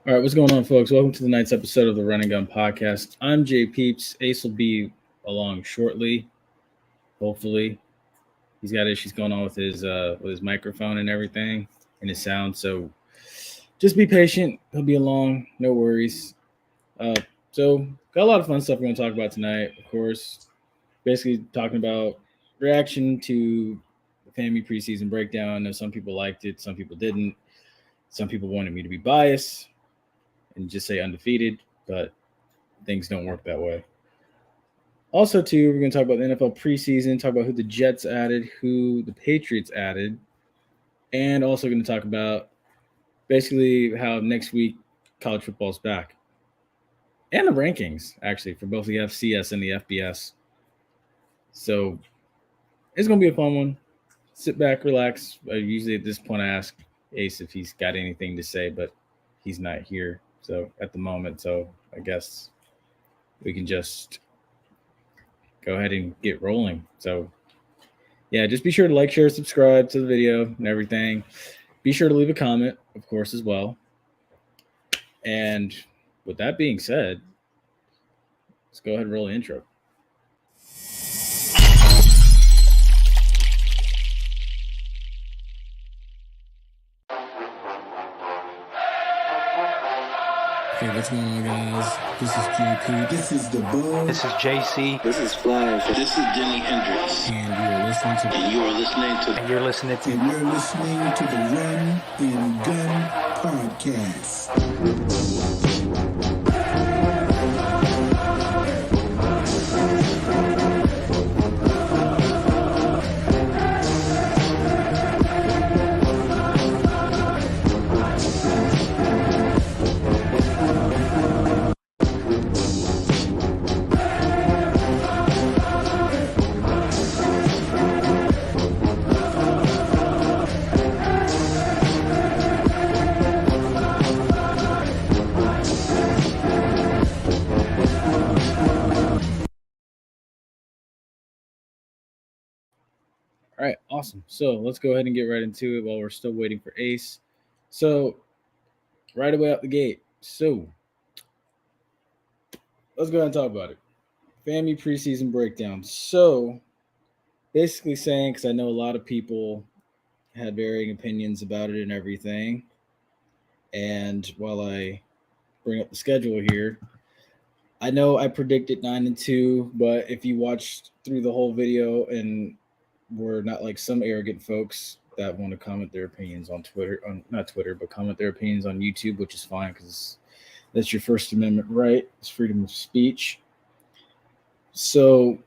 All right, what's going on, folks? Welcome to the night's episode of the Run and Gun Podcast. I'm JPeeps. Ace will be along shortly, hopefully. He's got issues going on with his microphone and everything and his sound, so just be patient. He'll be along, no worries. Uh, so got a lot of fun stuff we're going to talk about tonight. Of course, basically talking about reaction to the FAMU preseason breakdown. I know some people liked it, some people didn't. Some people wanted me to be biased and just say undefeated, but things don't work that way. Also, too, we're going to talk about the NFL preseason, talk about who the Jets added, who the Patriots added, and also going to talk about basically how next week college football's back. And the rankings, actually, for both the FCS and the FBS. So it's going to be a fun one. Sit back, relax. Usually at this point, I ask Ace if he's got anything to say, but he's not here. So at the moment, so I guess we can just go ahead and get rolling. So yeah, just be sure to like, share, subscribe to the video and everything. Be sure to leave a comment, of course, as well. And with that being said, let's go ahead and roll the intro. Hey, what's going on, guys? This is JP. This is the Bug. This is JC. This is Flash. This is Jimi Hendrix. And you're listening to And you are listening to And you're listening to And you're listening to the Run and Gun Podcast. All right, awesome. So let's go ahead and get right into it while we're still waiting for Ace. So right away out the gate. So let's go ahead and talk about it. FAMU preseason breakdown. So basically saying, because I know a lot of people had varying opinions about it and everything. And while I bring up the schedule here, I know I predicted 9-2, but if you watched through the whole video and were not like some arrogant folks that want to comment their opinions on Twitter, not Twitter, but comment their opinions on YouTube, which is fine because that's your First Amendment right. It's freedom of speech. So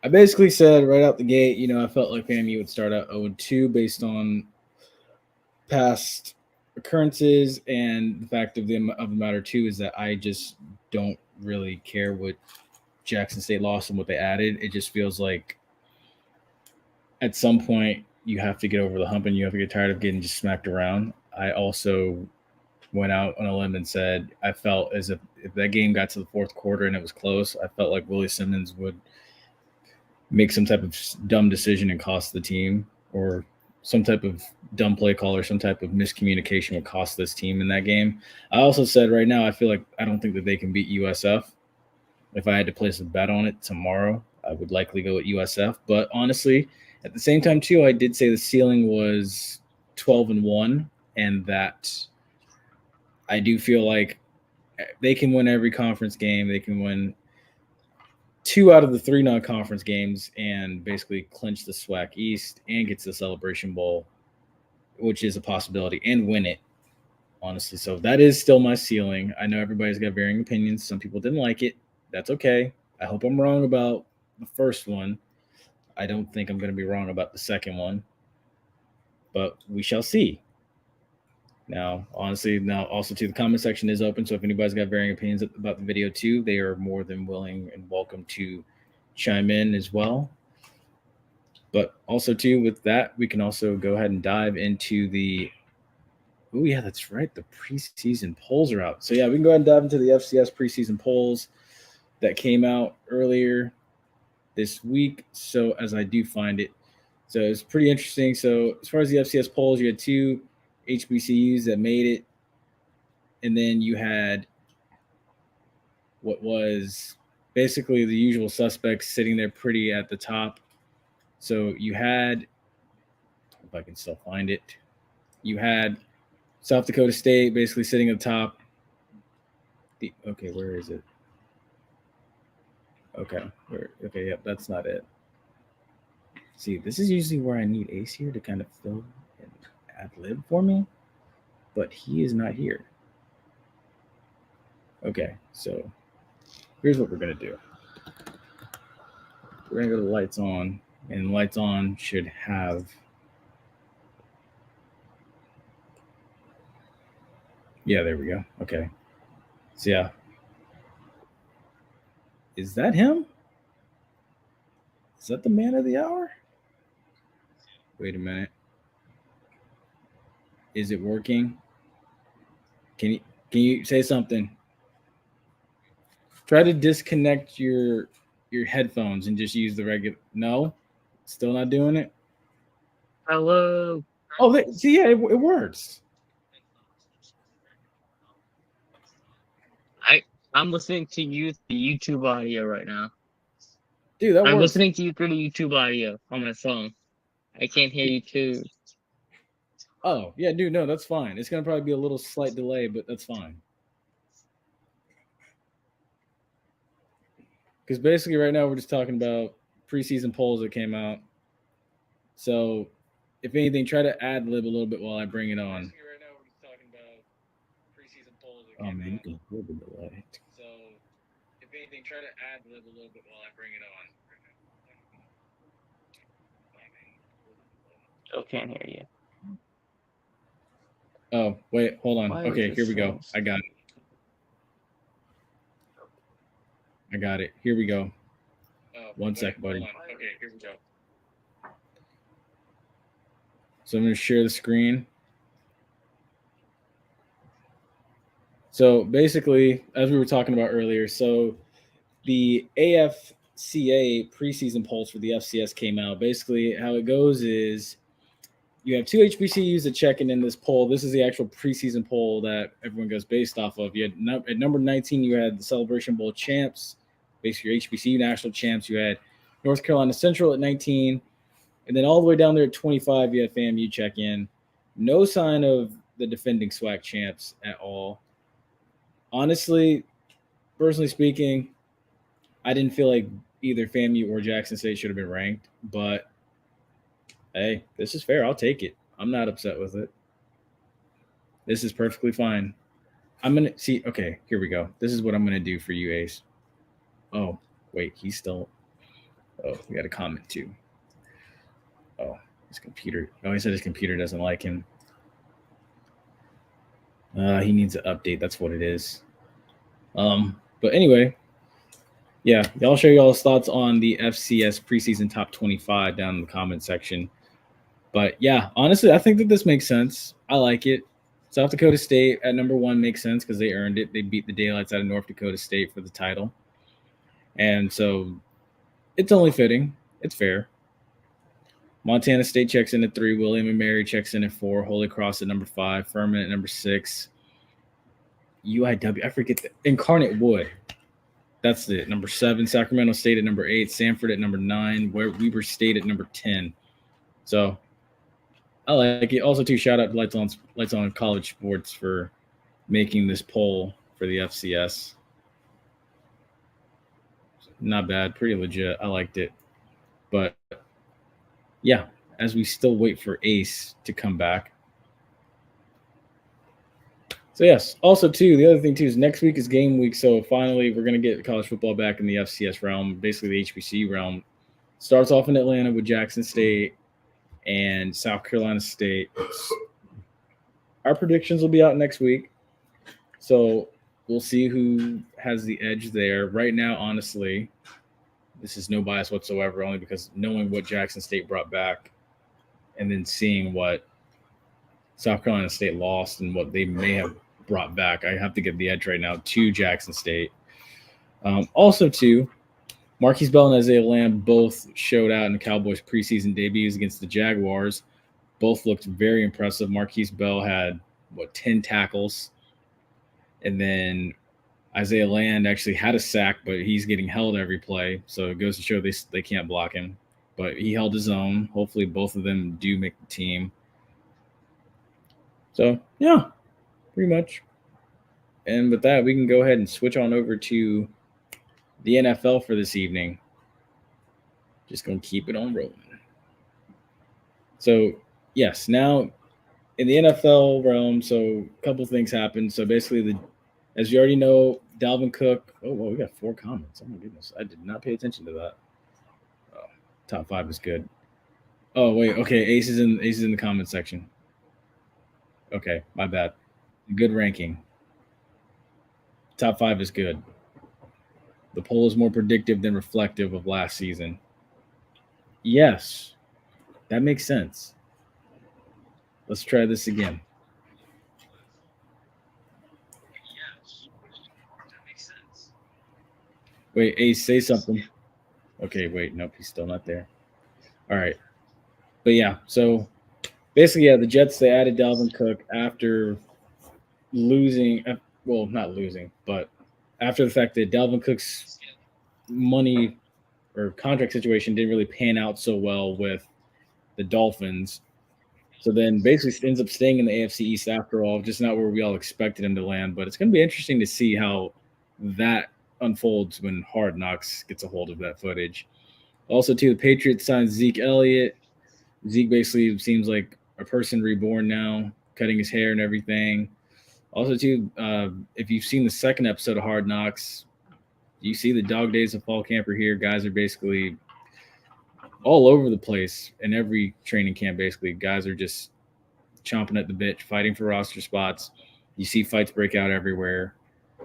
I basically said right out the gate, I felt like FAMU would start out 0-2 based on past occurrences, and the fact of the matter too is that I just don't really care what Jackson State lost and what they added. It just feels like at some point you have to get over the hump and you have to get tired of getting just smacked around. I also went out on a limb and said I felt as if that game got to the fourth quarter and it was close, I felt like Willie Simmons would make some type of dumb decision and cost the team, or some type of dumb play call or some type of miscommunication would cost this team in that game. I also said right now I feel like I don't think that they can beat USF. If I had to place a bet on it tomorrow, I would likely go with USF. But honestly, at the same time too, I did say the ceiling was 12-1, and that I do feel like they can win every conference game. They can win 2 out of the 3 non-conference games and basically clinch the SWAC East and get to the Celebration Bowl, which is a possibility, and win it, honestly. So that is still my ceiling. I know everybody's got varying opinions. Some people didn't like it. That's okay. I hope I'm wrong about the first one. I don't think I'm going to be wrong about the second one, but we shall see. Now, honestly, also too, the comment section is open. So if anybody's got varying opinions about the video too, they are more than willing and welcome to chime in as well. But also too, with that, we can also go ahead and dive into the, oh yeah, that's right, the preseason polls are out. So yeah, we can go ahead and dive into the FCS preseason polls that came out earlier this week. So as I do find it, so it's pretty interesting. So as far as the FCS polls, you had 2 HBCUs that made it, and then you had what was basically the usual suspects sitting there pretty at the top. So you had, if I can still find it, you had South Dakota State basically sitting at the top. Okay, where is it? Okay, yep, that's not it. See, this is usually where I need Ace here to kind of fill and ad lib for me, but he is not here. Okay, so here's what we're gonna do. We're gonna go to lights on, and lights on should have. Yeah, there we go. Okay, so yeah, is that him? Is that the man of the hour? Wait a minute. Is it working? Can you say something? Try to disconnect your headphones and just use the regular. No, still not doing it. Hello. Oh, see, yeah, it works. I'm listening to you through YouTube audio right now. Dude, that I'm works. listening to you through the YouTube audio on my phone. I can't hear you too. Oh, yeah, dude, no, that's fine. It's gonna probably be a little slight delay, but that's fine. Because basically, right now we're just talking about preseason polls that came out. So, if anything, try to ad lib a little bit while I bring it on. Right now we're just talking about preseason polls that came out. You can hear the delay. So, if anything, try to ad lib a little bit while I bring it on. Still can't hear you. Oh, wait, hold on. Okay, here we go. I got it. Here we go. One sec, buddy. Okay, here we go. So I'm going to share the screen. So basically, as we were talking about earlier, so the AFCA preseason polls for the FCS came out. Basically, how it goes is you have two HBCUs that check in this poll. This is the actual preseason poll that everyone goes based off of. You had at number 19, you had the Celebration Bowl champs, basically your HBCU national champs. You had North Carolina Central at 19, and then all the way down there at 25, you had FAMU check in. No sign of the defending SWAC champs at all. Honestly, personally speaking, I didn't feel like either FAMU or Jackson State should have been ranked, but hey, this is fair. I'll take it. I'm not upset with it. This is perfectly fine. I'm going to see. Okay, here we go. This is what I'm going to do for you, Ace. Oh, wait, he's still. Oh, we got a comment too. Oh, his computer. Oh, he said his computer doesn't like him. He needs an update. That's what it is. But anyway, yeah, y'all share y'all's thoughts on the FCS preseason top 25 down in the comment section. But yeah, honestly, I think that this makes sense. I like it. South Dakota State at number 1 makes sense because they earned it. They beat the daylights out of North Dakota State for the title. And so it's only fitting. It's fair. Montana State checks in at 3. William & Mary checks in at 4. Holy Cross at number 5. Furman at number 6. UIW, I forget that. Incarnate Wood. That's it. Number 7. Sacramento State at number 8. Sanford at number 9. Weber State at number 10. So I like it. Also, too, shout out to Lights on College Sports for making this poll for the FCS. Not bad. Pretty legit. I liked it. But yeah, as we still wait for Ace to come back. So yes, also too, the other thing too is next week is game week. So finally we're going to get college football back in the FCS realm, basically the HBCU realm. Starts off in Atlanta with Jackson State and South Carolina State. Our predictions will be out next week. So we'll see who has the edge there. Right now, honestly, this is no bias whatsoever, only because knowing what Jackson State brought back and then seeing what South Carolina State lost and what they may have brought back, I have to give the edge right now to Jackson State. Also, too, Marquise Bell and Isaiah Lamb both showed out in the Cowboys preseason debuts against the Jaguars. Both looked very impressive. Marquise Bell had, 10 tackles. And then Isaiah Land actually had a sack, but he's getting held every play. So it goes to show they can't block him. But he held his own. Hopefully both of them do make the team. So, yeah, pretty much. And with that, we can go ahead and switch on over to the NFL for this evening. Just going to keep it on rolling. So, yes, now in the NFL realm, so a couple things happened. So basically, as you already know, Dalvin Cook. Oh, well, we got 4 comments. Oh my goodness, I did not pay attention to that. Oh, top 5 is good. Oh wait, okay, Ace is in the comment section. Okay, my bad. Good ranking. Top 5 is good. The poll is more predictive than reflective of last season. Yes, that makes sense. Let's try this again. Wait, Ace, say something. Okay, wait, nope, he's still not there. All right. But yeah, so basically, yeah, the Jets, they added Dalvin Cook after losing, well, not losing, but after the fact that Dalvin Cook's money or contract situation didn't really pan out so well with the Dolphins. So then basically ends up staying in the AFC East after all, just not where we all expected him to land. But it's going to be interesting to see how that unfolds when Hard Knocks gets a hold of that footage. Also, too, the Patriots signed Zeke Elliott. Zeke basically seems like a person reborn now, cutting his hair and everything. Also, too, if you've seen the second episode of Hard Knocks, you see the dog days of fall camper here. Guys are basically all over the place in every training camp. Basically, guys are just chomping at the bit, fighting for roster spots. You see fights break out everywhere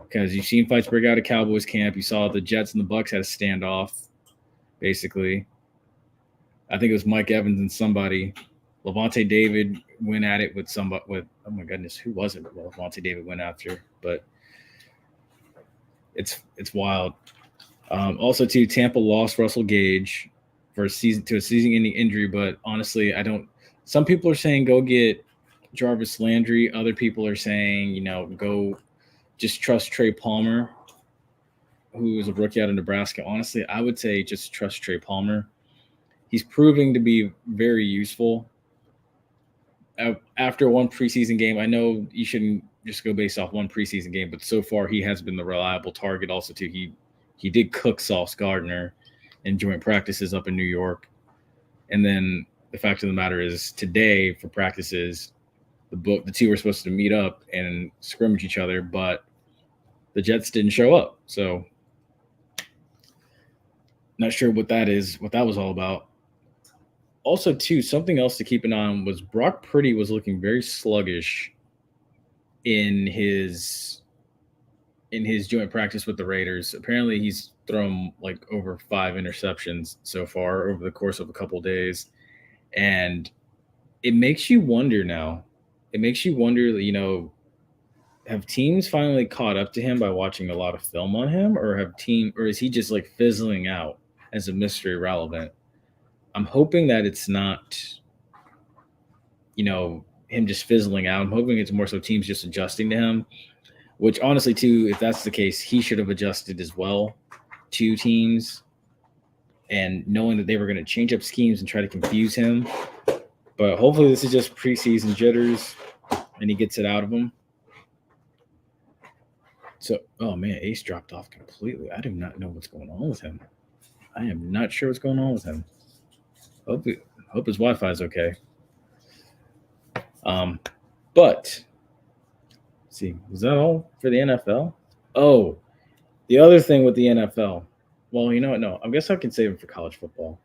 because you've seen fights break out at Cowboys camp. You saw the Jets and the Bucks had a standoff, basically. I think it was Mike Evans and somebody. Levante David went at it with somebody. With oh my goodness, who was it? Levante David went after, but it's wild. Also, too, Tampa lost Russell Gage for a season-ending injury, but honestly, I don't. Some people are saying go get Jarvis Landry. Other people are saying, go just trust Trey Palmer, who is a rookie out of Nebraska. Honestly, I would say just trust Trey Palmer. He's proving to be very useful. After one preseason game, I know you shouldn't just go based off one preseason game, but so far he has been the reliable target. Also, too, he did cook Sauce Gardner in joint practices up in New York. And then the fact of the matter is today for practices, the two were supposed to meet up and scrimmage each other, but the Jets didn't show up. So not sure what that was all about. Also, too, something else to keep an eye on was Brock Purdy was looking very sluggish in his joint practice with the Raiders. Apparently, he's thrown like over 5 interceptions so far over the course of a couple of days. And it makes you wonder now. It makes you wonder, have teams finally caught up to him by watching a lot of film on him, or is he just like fizzling out as a mystery relevant? I'm hoping that it's not, him just fizzling out. I'm hoping it's more so teams just adjusting to him, which honestly, too, if that's the case, he should have adjusted as well to teams and knowing that they were going to change up schemes and try to confuse him. But hopefully this is just preseason jitters and he gets it out of him. So, oh man, Ace dropped off completely. I do not know what's going on with him. I am not sure what's going on with him. Hope his Wi-Fi is okay. But let's see, was that all for the NFL? Oh, the other thing with the NFL. Well, you know what? No, I guess I can save it for college football.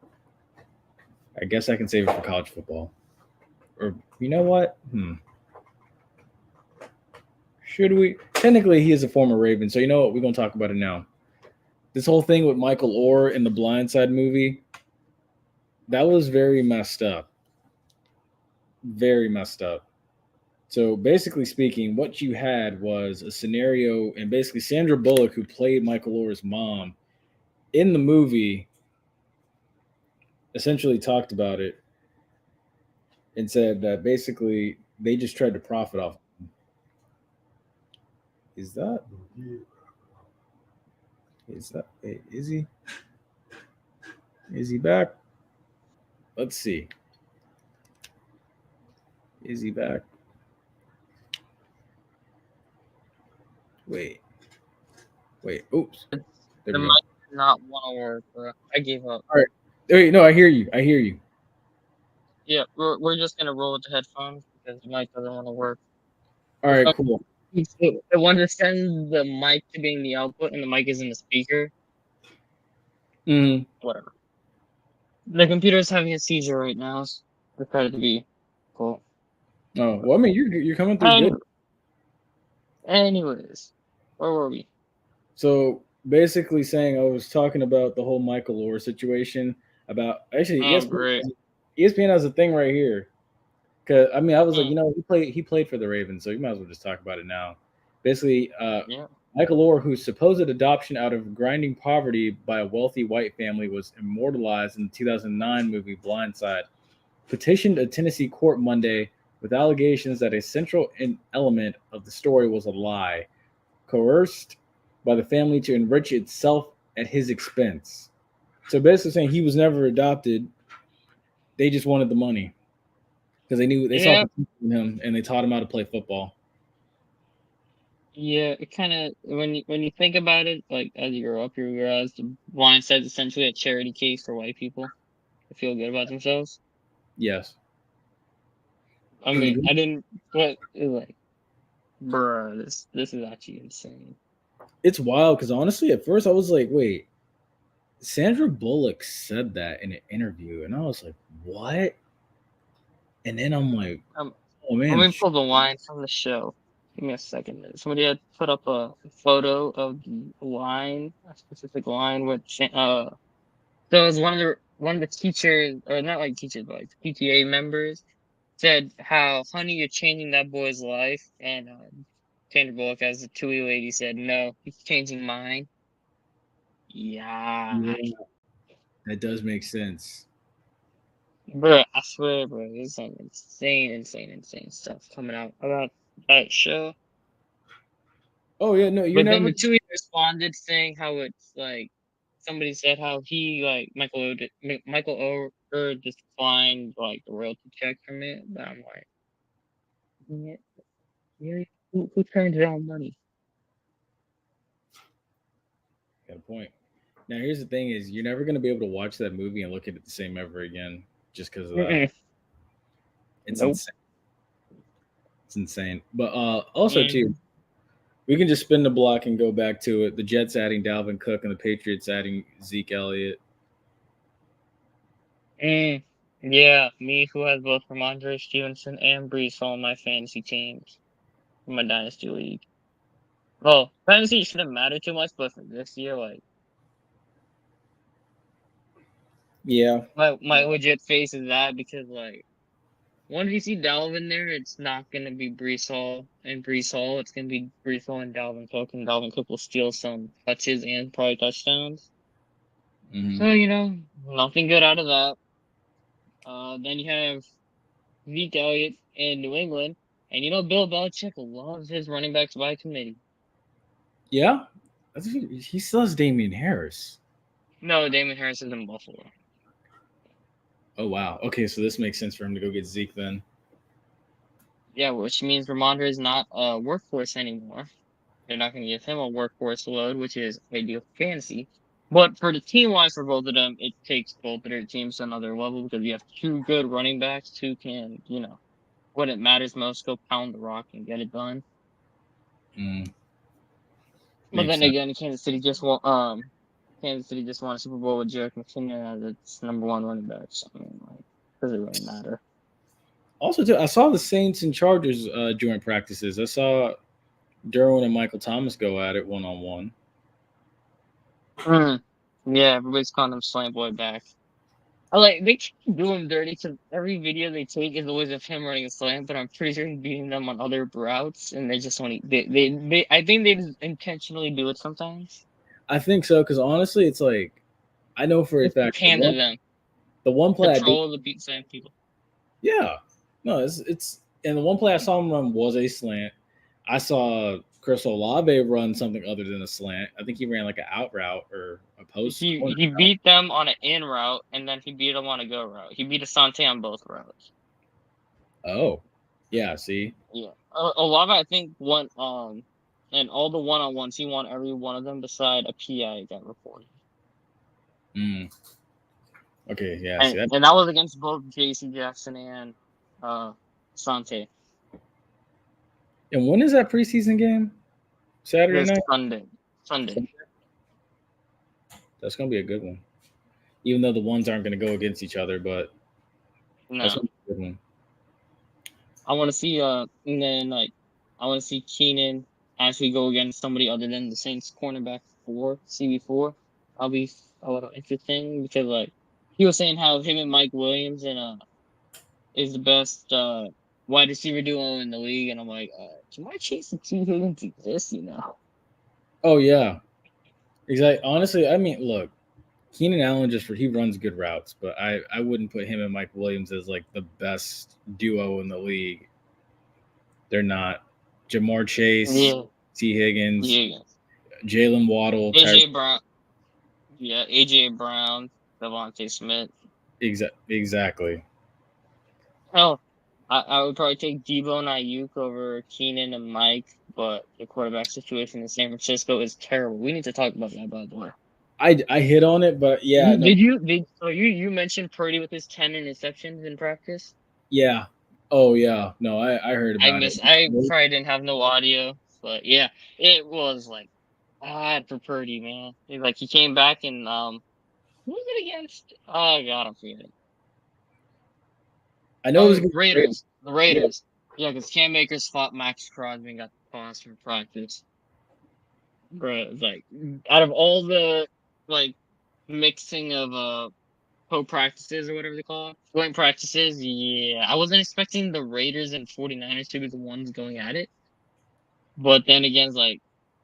Or you know what? Should we? Technically, he is a former Raven, so you know what? We're gonna talk about it now. This whole thing with Michael Orr in the Blind Side movie, that was very messed up. Very messed up. So basically speaking, what you had was a scenario, and basically Sandra Bullock, who played Michael Orr's mom in the movie, essentially talked about it and said that basically they just tried to profit off him. Is that? Wait, is he? Is he back? Let's see. Is he back? Wait. Oops. There The we mic go. did not want to work, bro. I gave up. All right. Wait, no, I hear you. I hear you. Yeah, we're just gonna roll with the headphones because the mic doesn't want to work. All right, cool. It wants to send the mic to being the output, and the mic is in the speaker. Mm. Whatever. The computer's having a seizure right now. So prepare to be cool. Oh, well, I mean, you're coming through good. And anyways, where were we? So basically, saying I was talking about the whole Michael Orr situation. About actually, Oh, great. ESPN has a thing right here. Cause I mean, I was like, Hmm. he played for the Ravens, so you might as well just talk about it now. Basically, Yeah. Michael Orr, whose supposed adoption out of grinding poverty by a wealthy white family was immortalized in the 2009 movie Blindside, petitioned a Tennessee court Monday with allegations that a central element of the story was a lie, coerced by the family to enrich itself at his expense. So basically, saying he was never adopted, they just wanted the money because they saw Yeah. potential in him and they taught him how to play football. Yeah. It kind of when you think about it, like as you grow up, you realize the blind side's essentially a charity case for white people to feel good about themselves. Yes. I mean, I didn't, but it was like, bruh, this is actually insane. It's wild because honestly, at first I was like, wait, Sandra Bullock said that in an interview, and I was like, what? And then I'm like, Um, oh Let man, me pull the line from the show. Give me a second. Somebody had put up a photo of the line, a specific line with so it was one of the teachers, or not like teachers, but like PTA members, said how, honey, you're changing that boy's life, and Sandra Bullock, as the Tui lady, said, no, he's changing mine. Yeah, yeah, that does make sense. bro, I swear, bro, there's some insane stuff coming out about that show. Oh yeah, no, you're But then never. the Tui responded saying how it's like somebody said how he like Michael O just declined like the royalty check from it. But I'm like, yeah, really? Who turns down money? Got a point. Now here's the thing: is you're never gonna be able to watch that movie and look at it the same ever again, just because of that. Mm-mm. It's Nope. insane. It's insane. But also too, Mm. we can just spin the block and go back to it. The Jets adding Dalvin Cook and the Patriots adding Zeke Elliott. Mm. Yeah, me who has both Ramondre Stevenson and Brees on my fantasy teams in my dynasty league. Well, fantasy shouldn't matter too much, but for this year, like Yeah. my legit face is that because like once you see Dalvin there, it's not gonna be Brees Hall and Brees Hall. It's gonna be Brees Hall and Dalvin Cook will steal some touches and probably touchdowns. Mm-hmm. So nothing good out of that. Then you have Zeke Elliott in New England, and Bill Belichick loves his running backs by committee. Yeah. He still has Damian Harris. No, Damon Harris is in Buffalo. Oh wow. Okay, so this makes sense for him to go get Zeke then. Yeah, which means Ramondre is not a workhorse anymore. They're not going to give him a workhorse load, which is ideal for fantasy. But for the team wise, for both of them, it takes both of their teams to another level because you have two good running backs who can, when it matters most, go pound the rock and get it done. Mm, But makes then sense. again, Kansas City just won a Super Bowl with Jerick McKinnon as its number one running back. So I mean, like, does it really matter? Also, too, I saw the Saints and Chargers joint practices. I saw Derwin and Michael Thomas go at it 1-on-1. Mm. Yeah, everybody's calling him Slant Boy back. They keep do him dirty because every video they take is always of him running a slant, but I'm pretty sure he's beating them on other routes, and they just want to. I think they just intentionally do it sometimes. I think so because honestly, it's like I know for a Just to fact pander them, the one play I did. control the beat slant people. Yeah, no, it's and the one play I saw him run was a slant. I saw Chris Olave run something other than a slant. I think he ran like an out route or a post. He beat them on an in route, and then he beat them on a go route. He beat Asante on both routes. Oh, yeah. See, Yeah, Olave I think won and all the one-on-ones he won every one of them beside a PI got reported. Okay, yeah. And, See that. and that was against both J.C. Jackson and Asante. And when is that preseason game? Saturday This night. Sunday. That's gonna be a good one. Even though the ones aren't gonna go against each other, but that's No, gonna be a good one. I want to see and then like I want to see Keenan actually go against somebody other than the Saints cornerback 4 CB4. I'll be a little interesting because like he was saying how him and Mike Williams and is the best wide receiver duo in the league, and I'm like, Jamar Chase and T Higgins exist, you know? Oh yeah, exactly. Honestly, I mean, look, Keenan Allen he runs good routes, but I wouldn't put him and Mike Williams as like the best duo in the league. They're not. Jamar Chase, Yeah, T Higgins, yeah. Jalen Waddle, AJ Brown, yeah, AJ Brown, Devontae Smith. Exactly. Hell, I would probably take Debo and Ayuk over Keenan and Mike, but the quarterback situation in San Francisco is terrible. We need to talk about that, by the way. I hit on it, but yeah, no, You mentioned Purdy with his 10 interceptions in practice? yeah. Oh yeah, no, I heard about it. I probably didn't have no audio, but yeah, it was like bad for Purdy, man. He came back and who was it against? Oh god, I'm forgetting. I know it was Raiders. The Yeah. Raiders. Yeah, because Cam Akers fought Max Crosby and got tossed from practice. Bro, like out of all the like mixing of co-practices or whatever they call it, joint practices, yeah, I wasn't expecting the Raiders and 49ers to be the ones going at it. But then again, like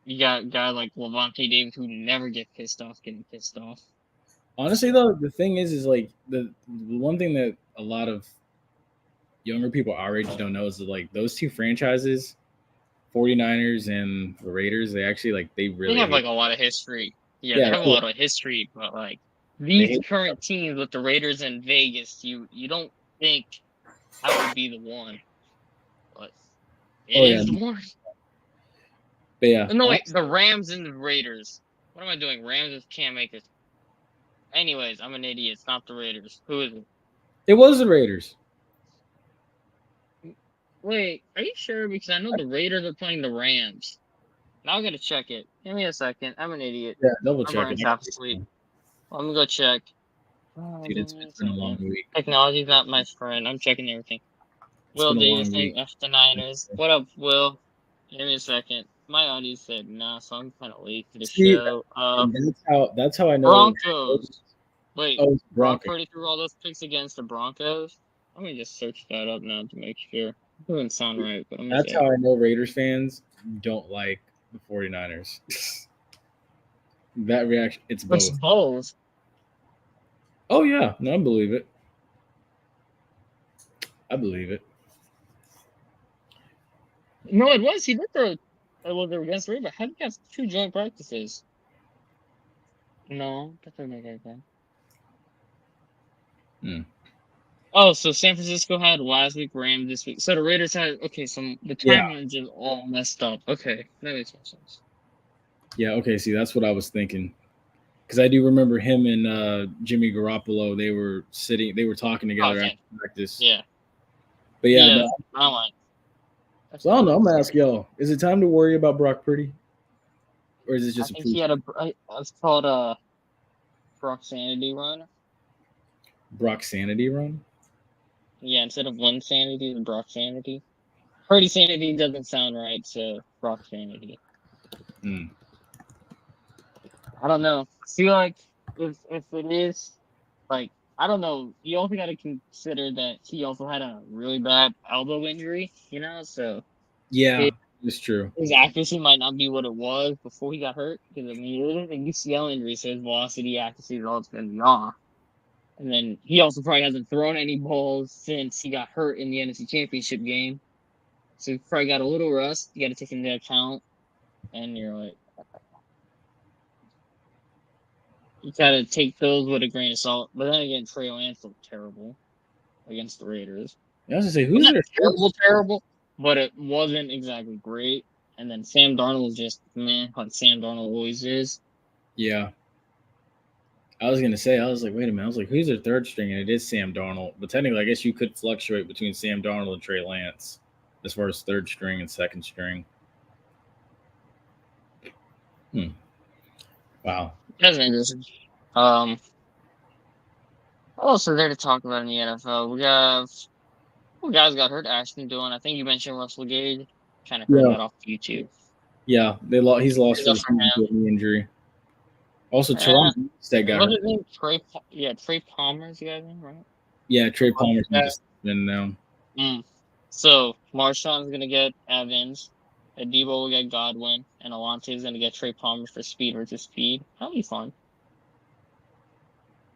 you got a guy like Levante David who never get pissed off getting pissed off. Honestly though, the thing is like the one thing that a lot of younger people our age don't know is that like those two franchises, 49ers and the Raiders, they actually like they really They have hate. like a lot of history. Yeah, Yeah, they have a lot of history, but like these hate- current teams with the Raiders and Vegas, you don't think that would be the one, but it is the one. But yeah, No, wait, the Rams and the Raiders. What am I doing? Rams with Cam Akers. Anyways, I'm an idiot. It's not the Raiders. Who is it? it was the Raiders. Wait, are you sure? Because I know the Raiders are playing the Rams. Now I gotta check it. Give me a second. I'm an idiot. Yeah, double My check brain's it. half asleep. I'm gonna go check. Dude, it's been a long week. Technology's not my friend. I'm checking everything. Will been a long Davis week. F the Niners. What up, Will? Give me a second. My audio said nah, so I'm kind of late to the See, show. that's how I know. Broncos. Wait, Oh, it's Brock Broncos. Purdy threw all those picks against the Broncos? Let me just search that up now to make sure. It doesn't sound right, but I'm gonna That's say how I know Raiders fans don't like the 49ers. That reaction, it's both. it's both. Oh yeah, no, I believe it. I believe it. No, it was. He did throw. Well, they were against the Ravens. How did he have 2 joint practices? No, that doesn't make any sense. Oh, so San Francisco had last week, Rams this week. So the Raiders had so the timeline just all messed up. Okay, that makes more sense. Yeah, okay. See, that's what I was thinking. Because I do remember him and Jimmy Garoppolo. They were talking together after practice. Yeah. But yeah, no, timeline. So I don't know. I'm gonna ask y'all: is it time to worry about Brock Purdy, or is it just I think he had it's called a Brock Sanity run. Brock Sanity run? Yeah, instead of one Sanity, the Brock Sanity. Purdy Sanity doesn't sound right, so Brock Sanity. I don't know. I feel like if it is, like, I don't know. You also got to consider that he also had a really bad elbow injury, so. Yeah, it's true. His accuracy might not be what it was before he got hurt, because, I mean, it was a UCL injury, so his velocity accuracy is all going to be off. And then he also probably hasn't thrown any balls since he got hurt in the NFC Championship game. So he probably got a little rust. You got to take into account. and you're like, you gotta take those with a grain of salt. But then again, Trey Lance looked terrible against the Raiders. I was gonna say, It who's wasn't their terrible, but it wasn't exactly great. And then Sam Darnold was just man, like Sam Darnold always is. Yeah. I was gonna say, I was like, wait a minute. I was like, who's their third string? And it is Sam Darnold. But technically, I guess you could fluctuate between Sam Darnold and Trey Lance as far as third string and second string. Wow. That's interesting. What else is there to talk about in the NFL? We have who guys got hurt? Ashton doing. I think you mentioned Russell Gage. Kind of heard Yeah. that off YouTube. Yeah. He's lost for Good the for season him. with knee injury. Also, Eh, Toronto that got what's hurt. his name? Trey Palmer's the guy's name, right? Yeah, Trey Palmer's Yeah. been now. So Marshawn's gonna get Evans, Adebo will get Godwin, and Alontae's gonna get Trey Palmer for speed versus speed. That'll be fun.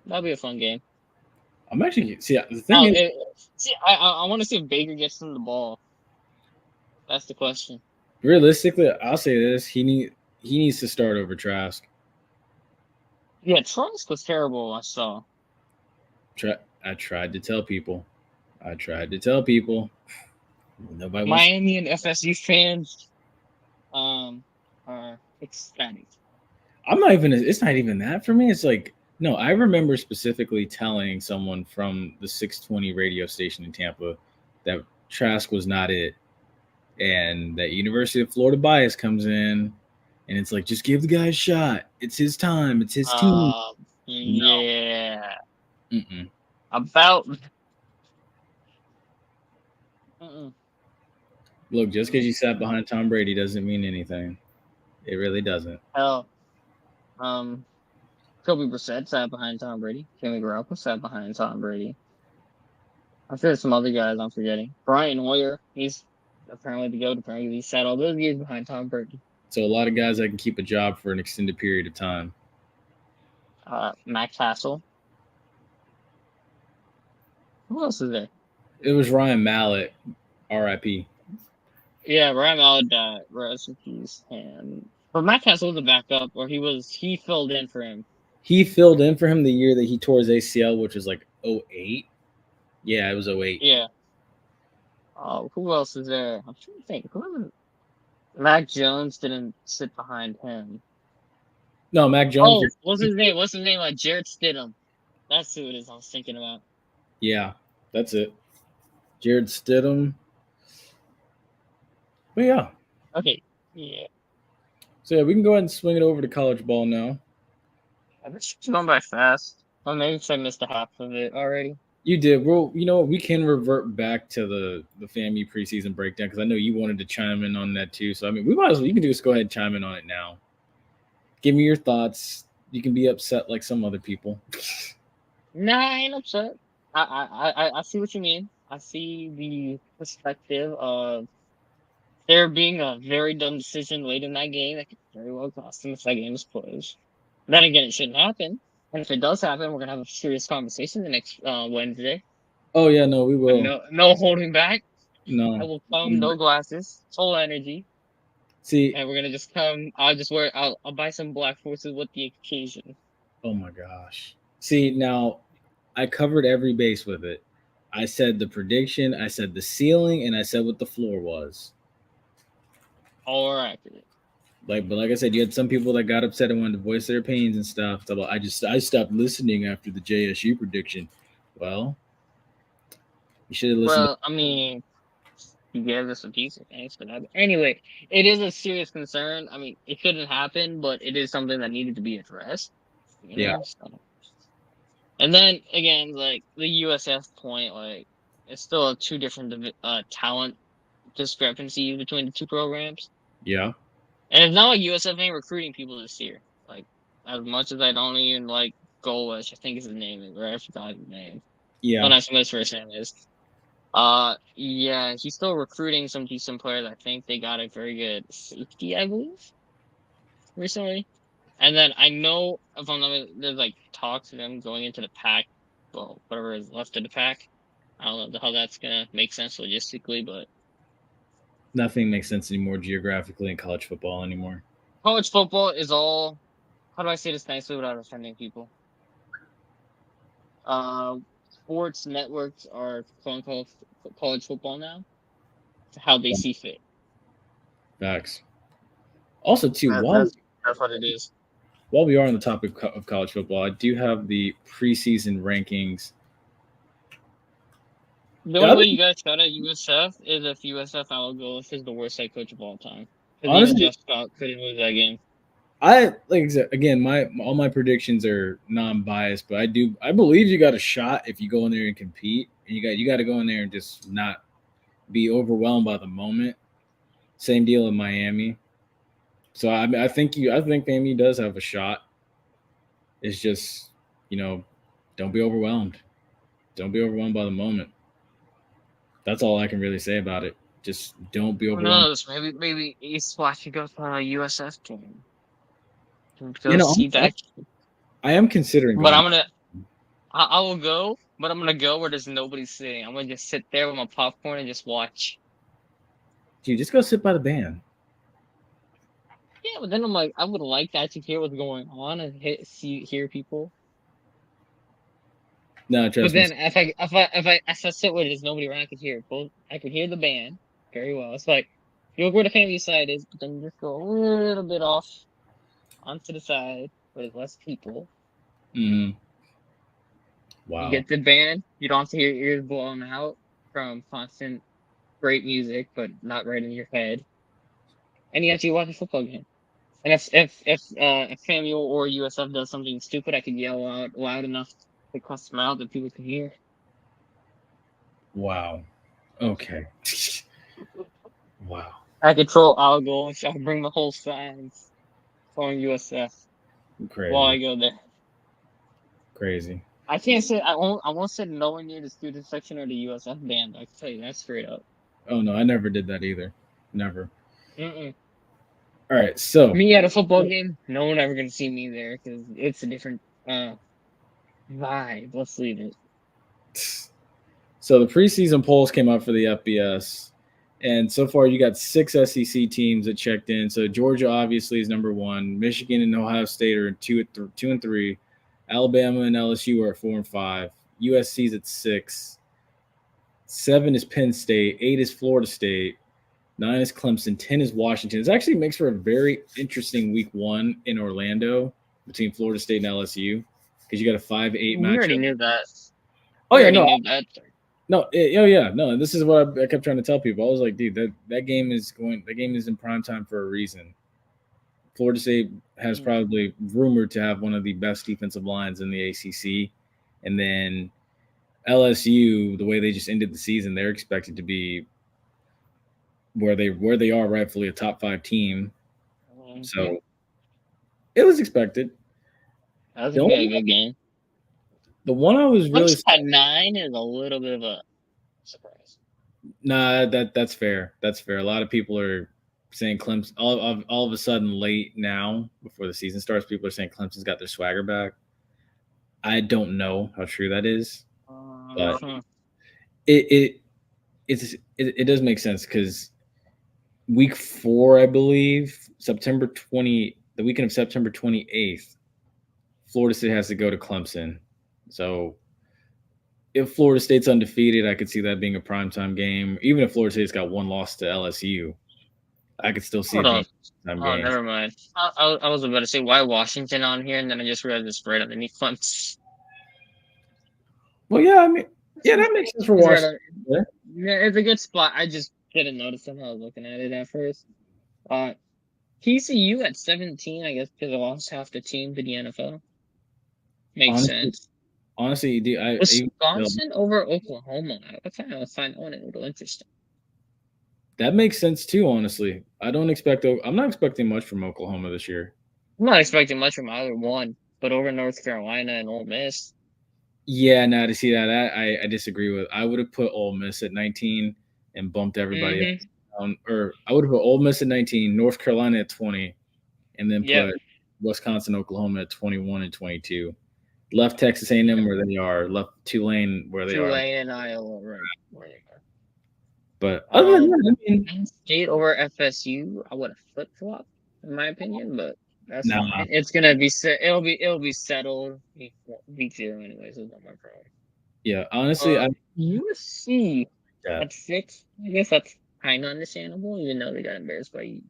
That'll be a fun game. I'm actually the thing is, I want to see if Baker gets him the ball. That's the question. realistically, I'll say this: he needs to start over Trask. Yeah, Trask was terrible. I saw. I tried to tell people. Nobody wants. Miami and FSU fans are ecstatic. I'm not even. It's not even that for me. It's like no. I remember specifically telling someone from the 620 radio station in Tampa that Trask was not it, and that University of Florida bias comes in, and it's like just give the guy a shot. It's his time. It's his team. Yeah. Mm-mm. About. Look, just because you sat behind Tom Brady doesn't mean anything. It really doesn't. Hell, Kobe Brissett sat behind Tom Brady. Jimmy Garoppolo sat behind Tom Brady. I'm sure there's some other guys I'm forgetting. Brian Hoyer, he's apparently the GOAT. Apparently, he sat all those years behind Tom Brady. So a lot of guys that can keep a job for an extended period of time. Max Hassel. Who else is there? It was Ryan Mallett, R.I.P. Yeah, Ryan Mallett died. Rest in peace. But Max Hassel was a backup, or he filled in for him. He filled in for him the year that he tore his ACL, which was like 08. Yeah, it was 08. Yeah. Who else is there? I'm trying to think. Mac Jones didn't sit behind him. No, Mac Jones. Oh, what's his name? Jared Stidham. That's who it is I was thinking about. Yeah, that's it. Jared Stidham. But yeah. Okay. Yeah. So yeah, we can go ahead and swing it over to college ball now. This is going by fast. Well, maybe I missed a half of it already. You did. Well, we can revert back to the FAMU preseason breakdown because I know you wanted to chime in on that too. So I mean, we might as well. You can just go ahead and chime in on it now. Give me your thoughts. You can be upset like some other people. Nah, I ain't upset. I see what you mean. I see the perspective of there being a very dumb decision late in that game that could very well cost them if that game is closed. Then again, it shouldn't happen. And if it does happen, we're gonna have a serious conversation the next Wednesday. Oh yeah, no, we will. No holding back. No, I will come, no glasses, full energy. See, and we're gonna just come. I'll buy some black forces with the occasion. Oh my gosh. See, now I covered every base with it. I said the prediction, I said the ceiling, and I said what the floor was. All accurate. But like I said, you had some people that got upset and wanted to voice their opinions and stuff. So I stopped listening after the JSU prediction. Well, you should have listened. Well, I mean, you gave us a decent answer. Anyway, it is a serious concern. I mean, it couldn't happen, but it is something that needed to be addressed. Yeah. So. And then again, like the USF point, like it's still two different talent discrepancies between the two programs. Yeah. And it's not like USF ain't recruiting people this year. Like, as much as I don't even like Golish, I think is his name, right? I forgot his name. Yeah. Don't ask me what his first name is. Yeah, he's still recruiting some decent players. I think they got a very good safety, I believe, recently. And then I know, if I'm not, there's like talks of them going into the pack. Well, whatever is left of the pack. I don't know how that's gonna make sense logistically, but Nothing makes sense anymore geographically in college football anymore. College football is all. How do I say this nicely without offending people? Sports networks are calling college football now to how they see fit. Facts. Also, too, That's what it is. while we are on the topic of college football, I do have the preseason rankings. The only way you guys shout at USF is if USF Alagoas is the worst head coach of all time. Because even Honestly, Jeff Scott couldn't lose that game. Again, all my predictions are non-biased, but I believe you got a shot if you go in there and compete, and you got to go in there and just not be overwhelmed by the moment. Same deal in Miami. So I think Miami does have a shot. It's just, don't be overwhelmed. Don't be overwhelmed by the moment. That's all I can really say about it. Just don't be Who overwhelmed. knows? Maybe East Flash could go to a USF game. You know, See that. I am considering But going. I will go, but I'm gonna go where there's nobody sitting. I'm gonna just sit there with my popcorn and just watch. Dude, just go sit by the band. Yeah, but then I'm like, I would like to actually hear what's going on and hear people. No, But trust me. then if I sit where there's nobody around, I could hear both. I could hear the band very well. It's like you look where the family side is, but then you just go a little bit off onto the side where there's less people. Mm-hmm. Wow. You get the band. You don't have to hear your ears blown out from constant great music, but not right in your head. And you actually watch a football game. And if Samuel or USF does something stupid, I could yell out loud enough to cuss them out that people can hear. Wow. Okay. Wow. I control our goal, and I can bring the whole signs calling USF Crazy. while I go there. Crazy. I can't say I won't sit nowhere near the student section or the USF band. I can tell you that straight up. Oh no, I never did that either. Never. Mm-mm. All right, so Me at a football game, no one ever gonna see me there because it's a different vibe. Let's leave it. So the preseason polls came out for the FBS, and so far you got 6 SEC teams that checked in. So Georgia obviously is number 1. Michigan and Ohio State are 2 and 3. Alabama and LSU are at 4 and 5. USC's at 6. 7 is Penn State. 8 is Florida State. 9 is Clemson. 10 is Washington. It actually makes for a very interesting week 1 in Orlando between Florida State and LSU because you got a 5-8 matchup. We already knew that. Oh yeah, no. Knew that. No, no. And this is what I kept trying to tell people. I was like, dude, that game is in prime time for a reason. Florida State has probably rumored to have one of the best defensive lines in the ACC, and then LSU, the way they just ended the season, they're expected to be where they are rightfully a top 5 team. Mm-hmm. So it was expected. That was a good game. The one I was really at 9 is a little bit of a surprise. Nah, that's fair. That's fair. A lot of people are saying Clemson all of a sudden late now before the season starts. People are saying Clemson's got their swagger back. I don't know how true that is, but it does make sense because week 4, I believe, the weekend of September 28th, Florida State has to go to Clemson. So if Florida State's undefeated, I could see that being a primetime game. Even if Florida State's got 1 loss to LSU, I could still see it being a primetime game. Never mind. I was about to say, why Washington on here? And then I just realized it's right underneath Clemson. Well, yeah, I mean, yeah, that makes sense for Washington. Yeah, it's a good spot. I just didn't notice them. I was looking at it at first. TCU at 17, I guess, because they lost half the team to the NFL. Makes sense. Honestly, Wisconsin over Oklahoma. I kind of find that a little interesting. That makes sense too. Honestly, I'm not expecting much from Oklahoma this year. I'm not expecting much from either one, but over North Carolina and Ole Miss. Yeah, now to see that I disagree with. I would have put Ole Miss at 19 and bumped everybody down, or I would have put Ole Miss at 19, North Carolina at 20, and then put Wisconsin, Oklahoma at 21 and 22. Left Texas A&M where they are. Left Tulane where they are. Tulane and Iowa, right. But other than that, I mean, Penn State over FSU, I would have flip flopped, in my opinion, but that's nah, fine. It's gonna be it'll be settled week 0 anyway, so it's not my problem. yeah, honestly, I USC yeah, at 6, I guess that's kind of understandable, even though they got embarrassed by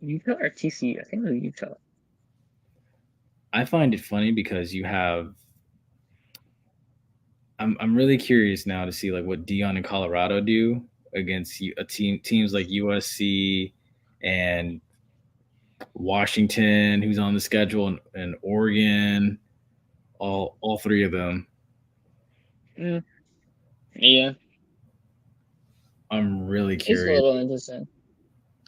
Utah or TCU. I think it was Utah. I find it funny because you have. I'm really curious now to see like what Dion and Colorado do against teams like USC and Washington, who's on the schedule, and Oregon. All three of them. Yeah, I'm really it's a curious. little interesting.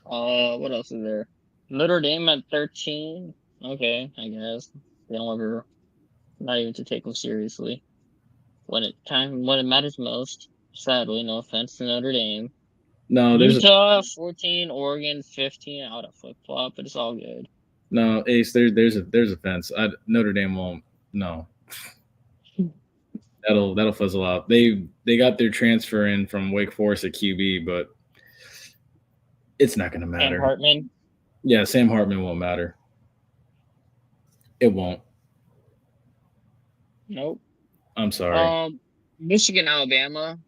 What else is there? Notre Dame at 13. Okay, I guess they don't ever not even to take them seriously when it matters most. Sadly, no offense to Notre Dame. No, Utah 14, Oregon 15. I would have flip flop, but it's all good. no Ace. There's a fence. Notre Dame won't. No, that'll fizzle out. They got their transfer in from Wake Forest at QB, but it's not going to Sam matter. Hartman. Yeah, Sam Hartman won't matter. It won't. Nope. I'm sorry. Michigan, Alabama.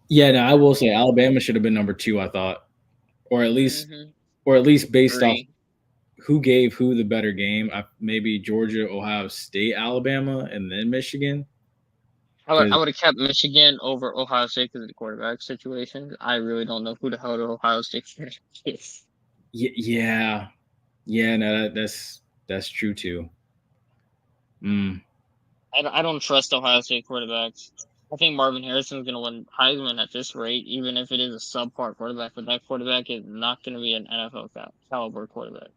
Yeah, no, I will say Alabama should have been number 2. I thought, or at least based 3. off who gave who the better game. Maybe Georgia, Ohio State, Alabama, and then Michigan. I would have kept Michigan over Ohio State because of the quarterback situation. I really don't know who the hell the Ohio State is. Yeah. No, that's true too. I don't trust Ohio State quarterbacks. I think Marvin Harrison's going to win Heisman at this rate, even if it is a subpar quarterback. But that quarterback is not going to be an NFL caliber quarterback.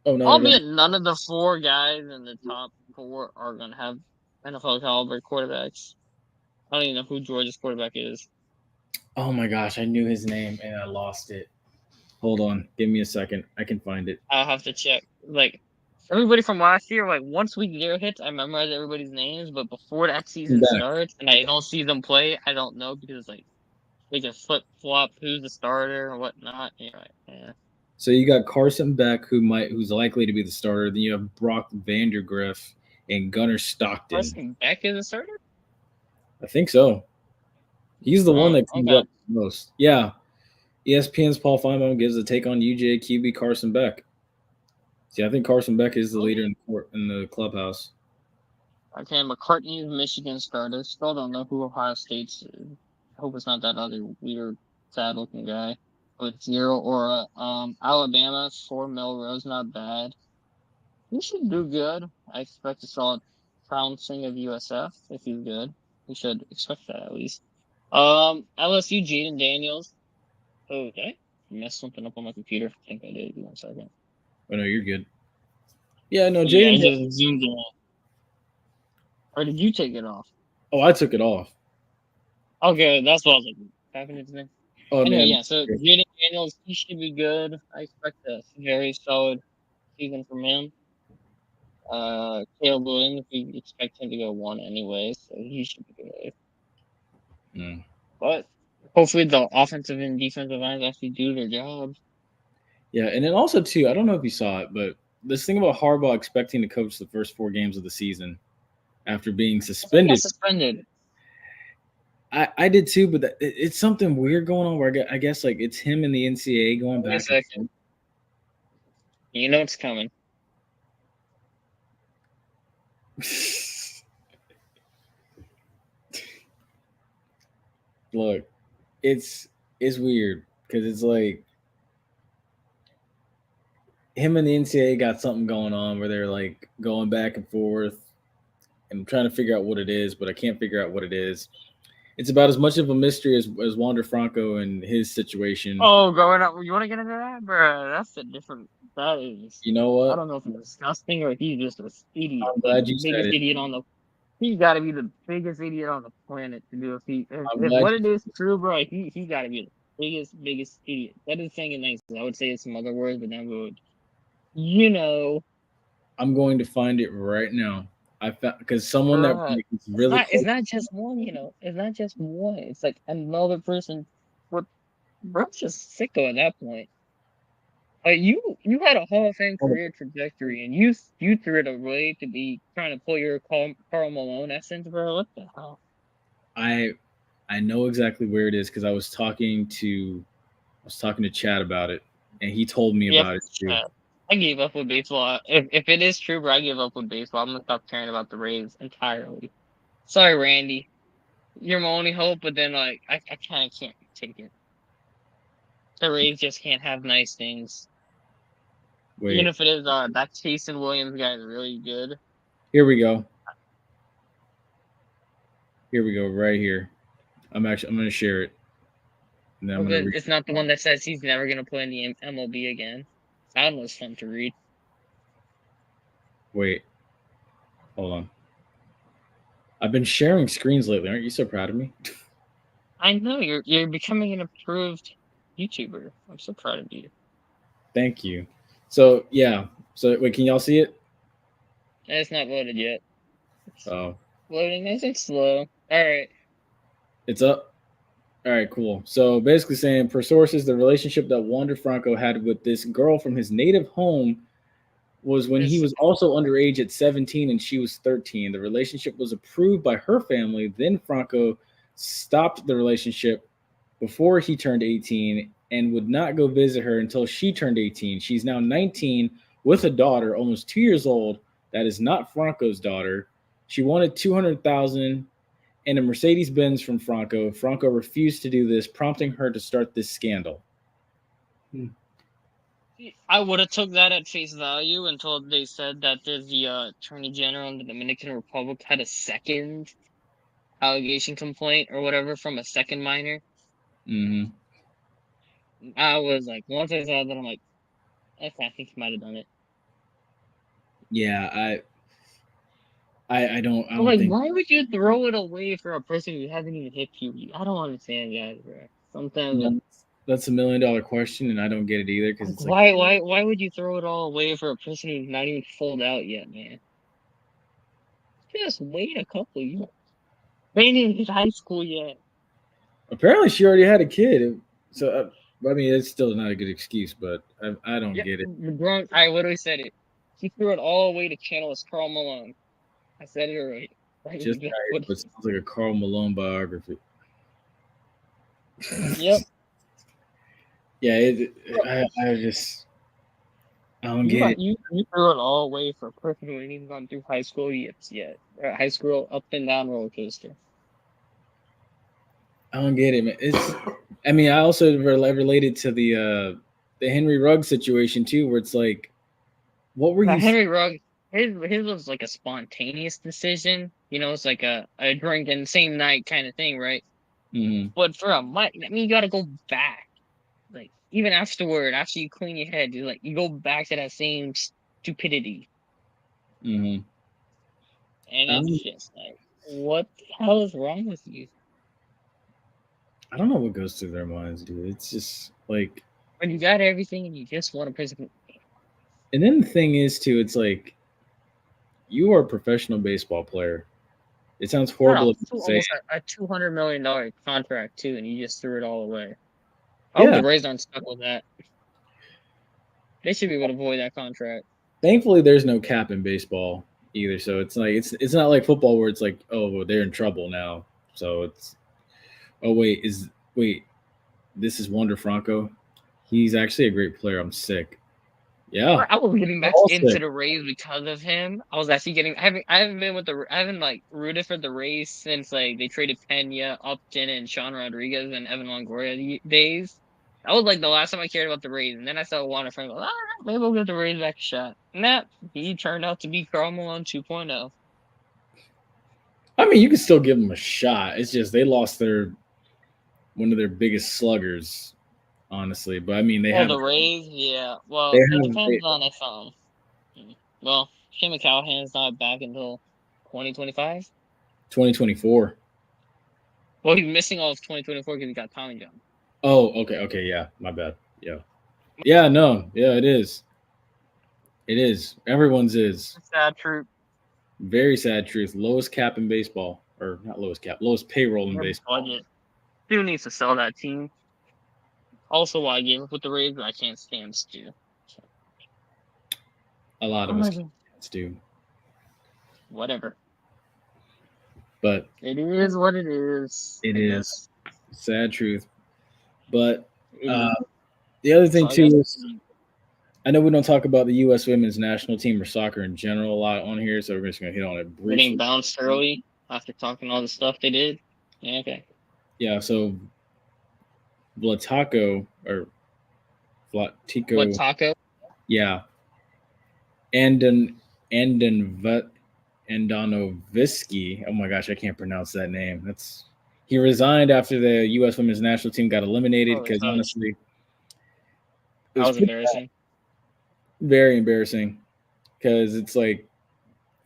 Oh no! Albeit none of the 4 guys in the top 4 are going to have NFL caliber quarterbacks. I don't even know who Georgia's quarterback is. Oh my gosh, I knew his name and I lost it. Hold on, give me a second. I can find it. I'll have to check. Like everybody from last year, like once week 0 hits, I memorize everybody's names. But before that season starts and I don't see them play, I don't know because like they can flip flop who's the starter or whatnot. Yeah. So you got Carson Beck, who's likely to be the starter. Then you have Brock Vandergriff and Gunnar Stockton. Carson Beck is a starter? I think so. He's the one that comes up most. Yeah. ESPN's Paul Feinbaum gives a take on UJ QB Carson Beck. See, I think Carson Beck is the leader in the clubhouse. Okay, McCartney's Michigan starter. Still don't know who Ohio State's is. I hope it's not that other weird, sad-looking guy with 0 aura. Alabama, 4 Melrose, not bad. He should do good. I expect a solid trouncing of USF if he's good. We should expect that at least. LSU, Jaden Daniels. Oh, did I mess something up on my computer? I think I did. Give me 1 second. Oh, no, you're good. Yeah, no, Yeah, Jaden. I just zoomed in. Or did you take it off? Oh, I took it off. Okay, that's what I was like. Happening to me. Oh, anyway, man. yeah, so Jaden Daniels, he should be good. I expect a very solid season from him. Caleb Williams, we expect him to go 1 anyway, so he should be good. But hopefully the offensive and defensive lines actually do their jobs. Yeah, and then also, too, I don't know if you saw it, but this thing about Harbaugh expecting to coach the first 4 games of the season after being suspended. I did too, but it's something weird going on where I guess like it's him and the NCAA going back. You know it's coming. Look, it's weird because it's like him and the NCAA got something going on where they're like going back and forth and I'm trying to figure out what it is, but I can't figure out what it is. It's about as much of a mystery as Wander Franco and his situation. Oh, going up. You want to get into that, bro? That's a different. That is. You know what? I don't know if it's disgusting or if he's just an idiot. I'm glad you said it. Idiot on the. He's got to be the biggest idiot on the planet to do if what it is true, bro. He got to be the biggest idiot. That is saying it nice. I would say some other words, but then would. I'm going to find it right now. I found because someone that Bruh, like, is really it's close. not just one, It's not just one. It's like another person. Bro's just sicko at that point. Like you had a Hall of Fame career trajectory, and you threw it away to be trying to pull your Karl Malone essence, bro. What the hell? I know exactly where it is because I was talking to Chad about it, and he told me Yep. about it too. I gave up with baseball. If it is true, bro, I gave up with baseball. I'm gonna stop caring about the Rays entirely. Sorry, Randy. You're my only hope, but then like I kind of can't take it. The Rays just can't have nice things. Even Wait, if it is that Jason Williams guy is really good. here we go. Here we go. Right here. I'm going to share it, and then I'm going to read. It's not the one that says he's never gonna play in the MLB again. That one was fun to read. Wait, hold on. I've been sharing screens lately. Aren't you so proud of me? I know you're becoming an approved YouTuber. I'm so proud of you. Thank you. So yeah. So wait, can y'all see it? It's not loaded yet. Oh, Loading nice and slow. All right. it's up. All right, cool. So basically saying, per sources, the relationship that Wander Franco had with this girl from his native home was when he was also underage at 17 and she was 13. The relationship was approved by her family. Then Franco stopped the relationship before he turned 18 and would not go visit her until she turned 18. She's now 19 with a daughter, almost 2 years old. That is not Franco's daughter. She wanted 200,000 and a Mercedes Benz from Franco. Franco refused to do this, prompting her to start this scandal. I would have took that at face value until they said that the Attorney General in the Dominican Republic had a second allegation complaint or whatever from a second minor. Mm-hmm. I was like, once I saw that, I'm like, okay, I think he might have done it. Yeah, I don't Like, think. why would you throw it away for a person who hasn't even hit puberty? I don't understand, guys, bro. Sometimes That's $1 million question, and I don't get it either because it's like, why would you throw it all away for a person who's not even fulled out yet, man? Just wait a couple years. They ain't even hit high school yet. apparently she already had a kid. So I mean, it's still not a good excuse, but I don't get it. I literally said it. He threw it all away to channel his Karl Malone. I said it right. Just but it sounds like a Karl Malone biography. Yep. Yeah, I just I don't get it. You threw it all away for a person who ain't even gone through high school yet. High school up and down roller coaster. I don't get it, man. I mean, I also related to the Henry Ruggs situation too, where it's like, what were you? Henry Ruggs, his was like a spontaneous decision. It's like a drink in the same night kind of thing, right? Mm-hmm. But for a month, I mean, you got to go back. Like even afterward, after you clean your head, you go back to that same stupidity. Mm-hmm. And it's just like, what the hell is wrong with you? I don't know what goes through their minds, dude. It's just like when you got everything and you just want a person. And then the thing is too, it's like you are a professional baseball player. It sounds horrible to say. Almost a $200 million contract too, and you just threw it all away. I hope the Rays aren't stuck with that. They should be able to avoid that contract. Thankfully, there's no cap in baseball either, so it's like it's not like football where it's like, oh, well, they're in trouble now. So it's this is Wander Franco. He's actually a great player. I'm sick. Yeah, I was getting back into the Rays because of him. I was actually getting. I haven't like rooted for the Rays since like they traded Pena, Upton, and Sean Rodriguez and Evan Longoria days. That was like the last time I cared about the Rays, and then I saw Wander Franco. Maybe we'll give the Rays back a shot. Nah, he turned out to be Karl Malone 2.0. I mean, you can still give them a shot. It's just they lost one of their biggest sluggers. Honestly, but I mean they have the Rays, yeah. Well, it depends on if well, Shane McCallahan's not back until 2025. 2024. Well, he's missing all of 2024 because he got Tommy John. Oh, okay, yeah, my bad. Yeah, no, yeah, it is. It is. Everyone's is. Sad truth. Very sad truth. Lowest cap in baseball, or not lowest cap, lowest payroll in Their baseball. budget. Stu needs to sell that team. Also, why I gave up with the Rays, but I can't stand Stu. A lot of us can't do, Whatever. but It is what it is. it I is guess. sad truth. But It is. the other thing So I too guess- is, I know we don't talk about the U.S. women's national team or soccer in general a lot on here, so we're just gonna hit on it briefly. Getting bounced early after talking all the stuff they did. Yeah, okay. Yeah, so Vlatko or Vlatko, What taco? yeah, Andonovisky. Oh my gosh, I can't pronounce that name. He resigned after the U.S. women's national team got eliminated because honestly, it That was pretty embarrassing. bad. Very embarrassing. Because it's like,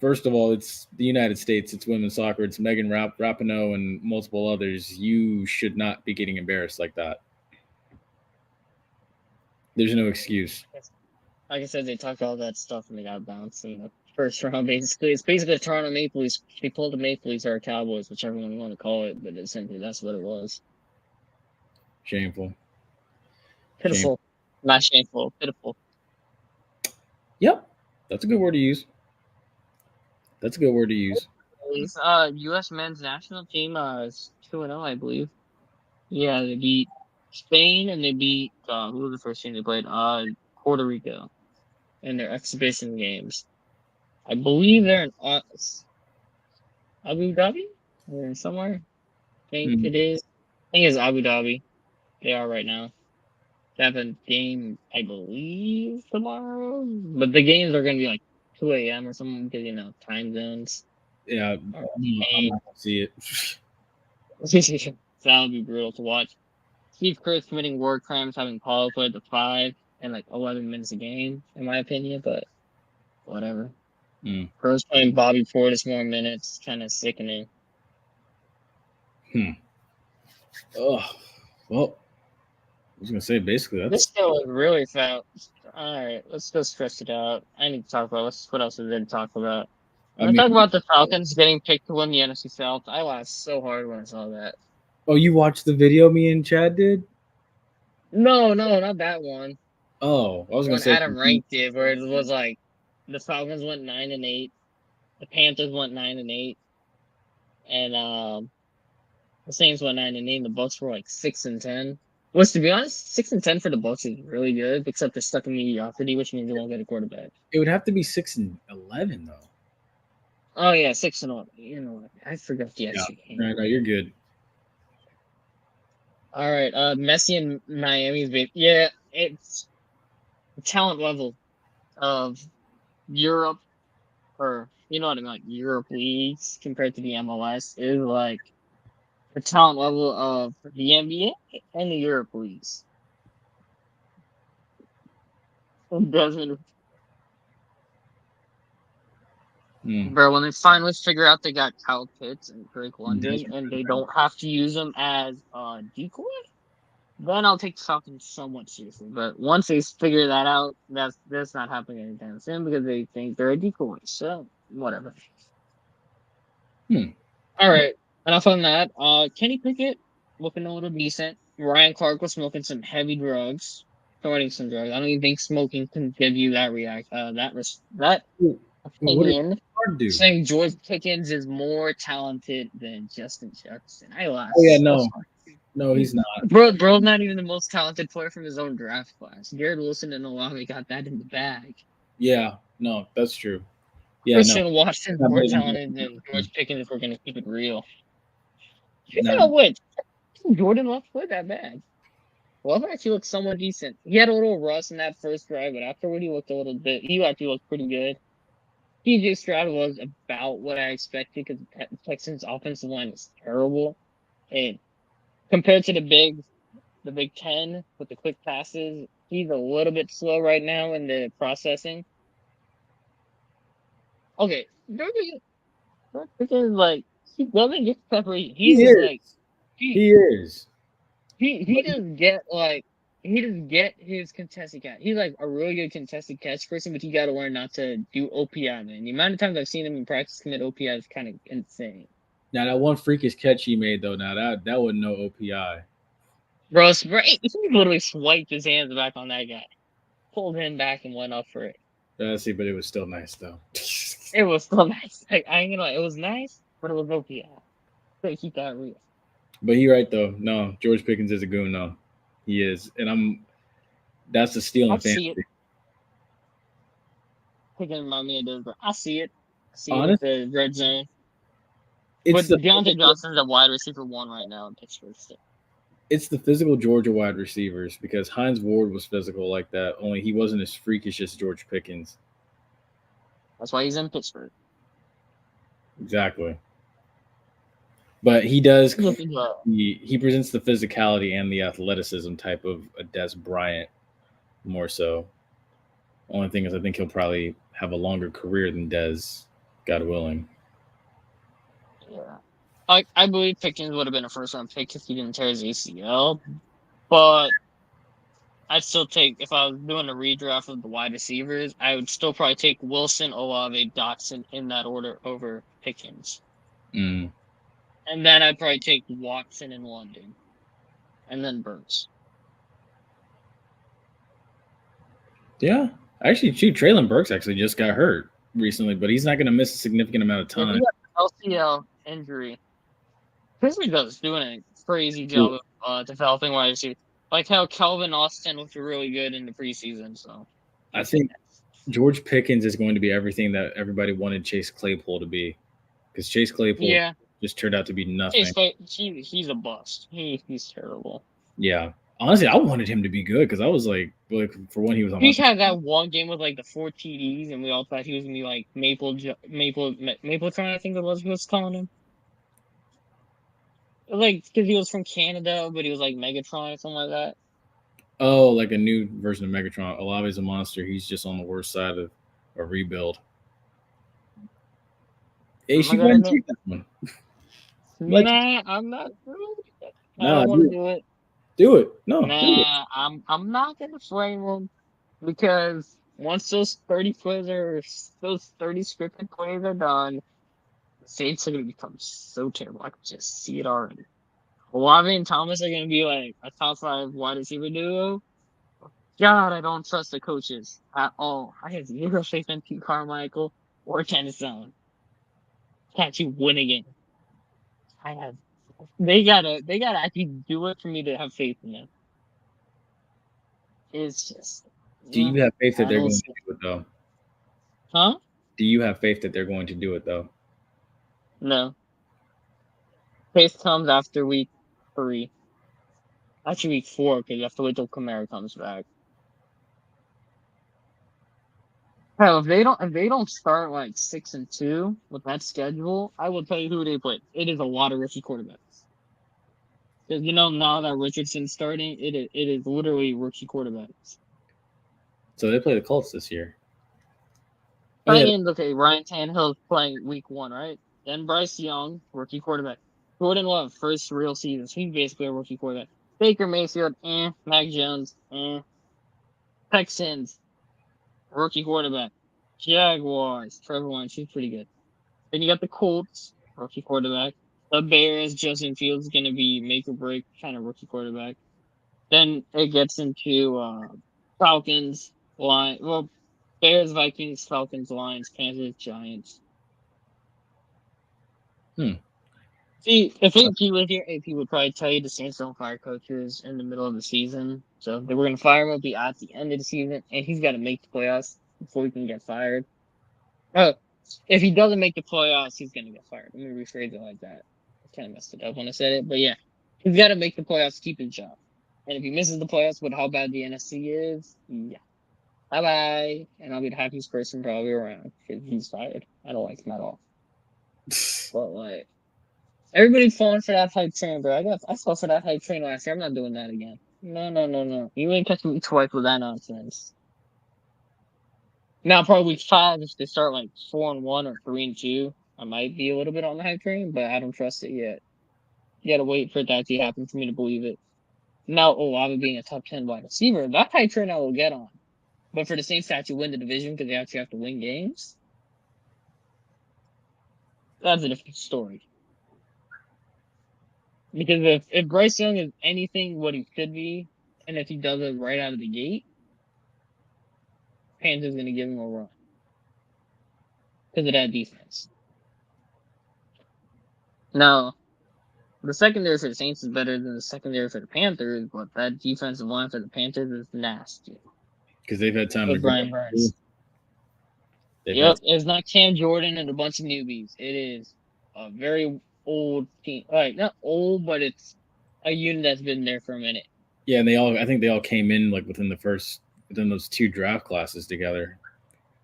first of all, it's the United States. It's women's soccer. It's Megan Rapinoe and multiple others. You should not be getting embarrassed like that. There's no excuse. Like I said, they talked all that stuff and they got bounced in the first round. Basically, it's basically the Toronto Maple Leafs. They pulled the Maple Leafs or Cowboys, whichever one you want to call it, but essentially that's what it was. Shameful. Pitiful. Not shameful. Pitiful. Yep. That's a good word to use. U.S. men's national team is 2-0, I believe. Yeah, they beat Spain and they beat who was the first team they played? Puerto Rico in their exhibition games. I believe they're in Abu Dhabi or somewhere. I think it is. I think it's Abu Dhabi. They are right now. They have a game, I believe, tomorrow. But the games are going to be like 2 a.m. or something because, time zones. Yeah, I'm not gonna see it. So that would be brutal to watch. Steve Kerr's committing war crimes, having Paulo put the 5 and like 11 minutes a game, in my opinion, but whatever. Kerr's playing Bobby Portis more minutes, kind of sickening. Oh, well, I was gonna say basically that's. This show is really felt. All right, let's go stretch it out. I need to talk about what else we didn't talk about. Let's talk about the Falcons getting picked to win the NFC South. I laughed so hard when I saw that. Oh, you watched the video me and Chad did? No, not that one. Oh, I was gonna say Adam Rank did, where it was like the Falcons went 9-8, the Panthers went 9-8, and the Saints went 9-8. The Bucs were like 6-10. Which, to be honest, 6-10 for the Bucs is really good, except they're stuck in mediocrity, which means they won't get a quarterback. It would have to be 6-11 though. Oh yeah, 6-11. You know what? I forgot the extra game. No, you're good. All right, Messi and Miami's yeah, it's the talent level of Europe, or you know what I mean, like Europe leagues compared to the MLS is like the talent level of the NBA and the Europe leagues. It doesn't. Bro, when they finally figure out they got Kyle Pitts and Drake London and they don't have to use them as a decoy, then I'll take the Falcons somewhat seriously. But once they figure that out, that's not happening anytime soon because they think they're a decoy. So whatever. All right. Enough on that. Kenny Pickett looking a little decent. Ryan Clark was smoking some heavy drugs, starting some drugs. I don't even think smoking can give you that opinion. Saying George Pickens is more talented than Justin Jefferson. I laughed. Oh yeah, no, he's not. Bro, not even the most talented player from his own draft class. Garrett Wilson and Olave got that in the bag. Yeah, no, that's true. Yeah, Christian Watson's more talented than George Pickens if we're gonna keep it real. Speaking of which, Jordan Love played that bag. Love actually looked somewhat decent. He had a little rust in that first drive, but afterward he actually looked pretty good. TJ Stroud was about what I expected because the Texans' offensive line is terrible. And compared to the Big Ten with the quick passes, he's a little bit slow right now in the processing. Okay, George is like, he doesn't get separation. He is. He doesn't get like he doesn't get his contested catch. He's like a really good contested catch person, but you got to learn not to do OPI, man. The amount of times I've seen him in practice commit OPI is kind of insane. Now that one freakish catch he made though, now that wasn't no OPI. Bro, he literally swiped his hands back on that guy, pulled him back, and went up for it. See, but it was still nice though. It was so nice. Like, I ain't gonna lie, it was nice, but it was OPI. So keep that real. But you're right though. No, George Pickens is a goon though. He is, and that's the steal in I see fantasy. it. Picking my man does, but I see it. I see Honest- it with the red zone. It's But the Deontay Johnson's a wide receiver 1 right now in Pittsburgh. it's the physical Georgia wide receivers because Hines Ward was physical like that. Only he wasn't as freakish as George Pickens. That's why he's in Pittsburgh. Exactly. But he does. Looking up. He presents the physicality and the athleticism type of a Des Bryant more so. Only thing is, I think he'll probably have a longer career than Des, God willing. Yeah. I believe Pickens would have been a first round pick if he didn't tear his ACL. But I'd still take, if I was doing a redraft of the wide receivers, I would still probably take Wilson, Olave, Dotson in that order over Pickens. Mm. And then I'd probably take Watson in London. And then Burks. Yeah. Actually, Traylon Burks actually just got hurt recently, but he's not going to miss a significant amount of time. He got an LCL injury. Pittsburgh is doing a crazy job of developing wide receivers. Like how Calvin Austin looked really good in the preseason. So I think George Pickens is going to be everything that everybody wanted Chase Claypool to be. Because Chase Claypool just turned out to be nothing. He's a bust. He's terrible. Yeah. Honestly, I wanted him to be good because I was like for when he was on. He had that one game with like the 4 TDs, and we all thought he was gonna be like Mapletron, I think it was. Who was calling him? Like, because he was from Canada, but he was like Megatron or something like that. Oh, like a new version of Megatron. Olave's a monster. He's just on the worst side of a rebuild. Hey, she go ahead and take that one. Nah, I'm not doing it. I don't want to do it. Do it. No. Nah, do it. I'm not gonna frame them because once those 30 scripted plays are done, the Saints are gonna become so terrible. I can just see it already. Olave and Thomas are gonna be like a top 5 wide receiver duo. God, I don't trust the coaches at all. I have zero faith in Pete Carmichael or Dennis Allen. Can't you win again? They gotta actually do it for me to have faith in them. It's just. Do you have faith that they're going to do it though? Huh? Do you have faith that they're going to do it though? No. Faith comes after week 3. Actually, week 4 because you have to wait till Kamara comes back. Hell, if they don't start like 6-2 with that schedule, I will tell you who they play. It is a lot of rookie quarterbacks. Because now that Richardson's starting, it is literally rookie quarterbacks. So they play the Colts this year. Okay, Ryan Tannehill's playing week 1, right? Then Bryce Young, rookie quarterback. Jordan Love, first real season. So he's basically a rookie quarterback. Baker Mayfield, Mac Jones, Texans, rookie quarterback. Jaguars, Trevor Lawrence, he's pretty good. Then you got the Colts, rookie quarterback. The Bears, Justin Fields is going to be make or break kind of rookie quarterback. Then it gets into Falcons, Bears, Vikings, Falcons, Lions, Panthers, Giants. See, if AP was here, AP would probably tell you the Saints don't fire coaches in the middle of the season. So if they were going to fire him, it'll be at the end of the season, and he's got to make the playoffs before he can get fired. If he doesn't make the playoffs, he's going to get fired. Let me rephrase it like that. I kind of messed it up when I said it, but yeah. He's got to make the playoffs to keep his job. And if he misses the playoffs with how bad the NFC is, yeah. Bye-bye. And I'll be the happiest person probably around because he's fired. I don't like him at all. But, like, everybody's falling for that hype train, bro. I fell for that hype train last year. I'm not doing that again. No. You ain't catching me twice with that nonsense. Now, probably week 5, if they start like 4-1 or 3-2, I might be a little bit on the hype train, but I don't trust it yet. You gotta wait for that to happen for me to believe it. Now, Olave being a top 10 wide receiver, that hype train I will get on. But for the same stats, you win the division because they actually have to win games. That's a different story. Because if Bryce Young is anything what he could be, and if he does it right out of the gate, Panthers going to give him a run because of that defense. Now, the secondary for the Saints is better than the secondary for the Panthers, but that defensive line for the Panthers is nasty. Because they've had time With to grow. Brian Burns. They've Yep, it's not Cam Jordan and a bunch of newbies. It is a very old team. Like, not old, but it's a unit that's been there for a minute. Yeah, and I think they all came in like within those 2 draft classes together.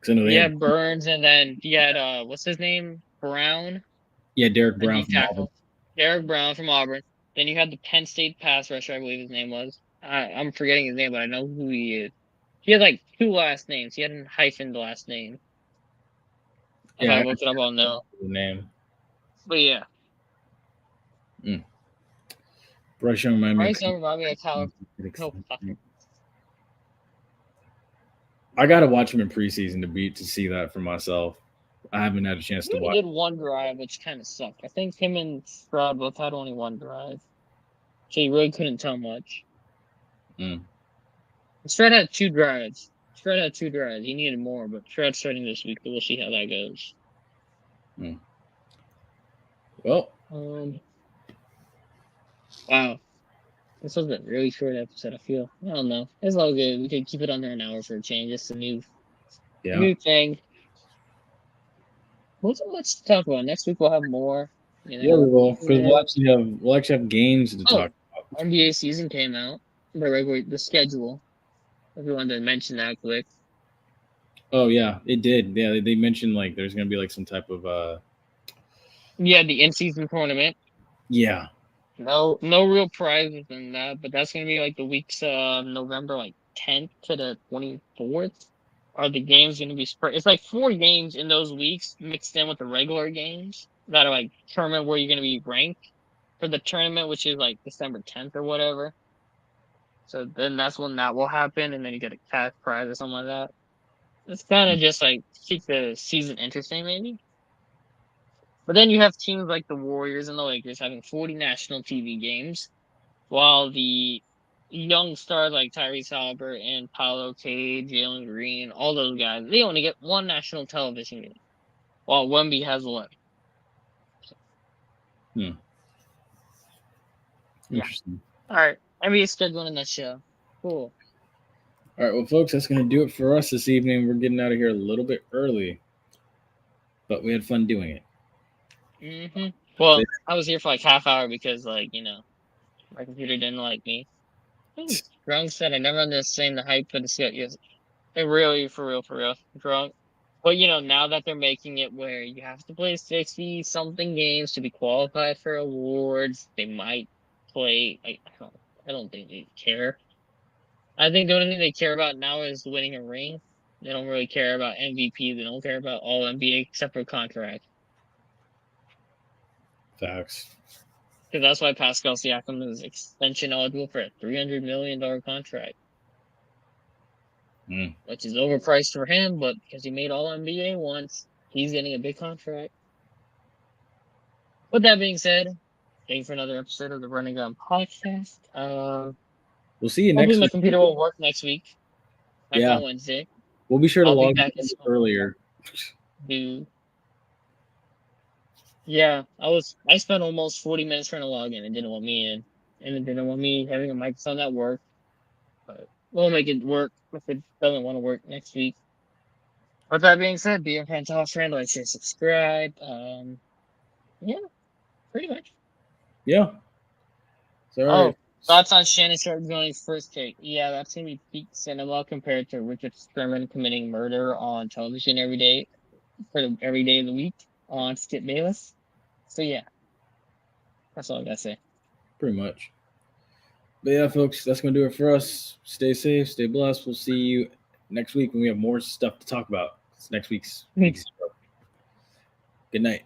I know they had Burns, and then you had what's his name? Brown. Yeah, Derek Brown from Auburn. Derek Brown from Auburn. Then you had the Penn State pass rusher, I believe his name was. I'm forgetting his name, but I know who he is. He had like 2 last names. He had a hyphened last name. If I look it up, I'll know the name. But yeah. Bryce Young reminded me of Tyler. I gotta watch him in preseason to see that for myself. I haven't had a chance to watch. He did one drive, which kind of sucked. I think him and Stroud both had only one drive, so you really couldn't tell much. Stroud had 2 drives. He needed more, but Stroud's starting this week, so we'll see how that goes. Well, wow. This was a really short episode, I feel. I don't know. It's all good. We could keep it under an hour for a change. It's a new thing. What's much to talk about? Next week we'll have more. You know? Yeah, we will. Because we'll actually have games to talk about. NBA season came out. The schedule. If you wanted to mention that quick. Oh yeah, it did. Yeah, they mentioned like there's gonna be like some type of the in-season tournament. Yeah. No real prizes in that, but that's gonna be like the weeks of November like 10th to the 24th. Are the games gonna be spread? It's like 4 games in those weeks mixed in with the regular games that are like determine where you're gonna be ranked for the tournament, which is like December 10th or whatever. So then that's when that will happen, and then you get a cash prize or something like that. It's kind of just like keep the season interesting, maybe. But then you have teams like the Warriors and the Lakers having 40 national TV games, while the young stars like Tyrese Haliburton, Paolo Cade, Jalen Green, all those guys, they only get 1 national television game, while Wemby has 11. Interesting. Yeah. All right. NBA schedule in a nutshell. Cool. All right, well, folks, that's going to do it for us this evening. We're getting out of here a little bit early, but we had fun doing it. Well, I was here for like half hour because, like, my computer didn't like me. Drunk said I never understand the hype for the schedule. Really, for real, drunk. But, now that they're making it where you have to play 60-something games to be qualified for awards, they might play. I don't think they care. I think the only thing they care about now is winning a ring. They don't really care about MVP. They don't care about all NBA except for contract. Facts. Because that's why Pascal Siakam is extension eligible for a $300 million contract. Which is overpriced for him, but because he made all NBA once, he's getting a big contract. With that being said, thank you for another episode of the Running Gun Podcast. We'll see you next week. Hopefully my computer will work next week. On Wednesday. We'll be sure to log in earlier. Dude. Yeah, I spent almost 40 minutes trying to log in. It didn't want me in. And it didn't want me having a microphone that worked. But we'll make it work if it doesn't want to work next week. With that being said, be a fan, tell a friend, like, share, subscribe. Yeah, pretty much. Yeah. All right. Thoughts on Shannon Sharp going first take? Yeah, that's going to be peak cinema compared to Richard Sherman committing murder on television every day of the week on Skip Bayless. So, yeah. That's all I got to say. Pretty much. But, yeah, folks, that's going to do it for us. Stay safe. Stay blessed. We'll see you next week when we have more stuff to talk about. It's next week's show. Good night.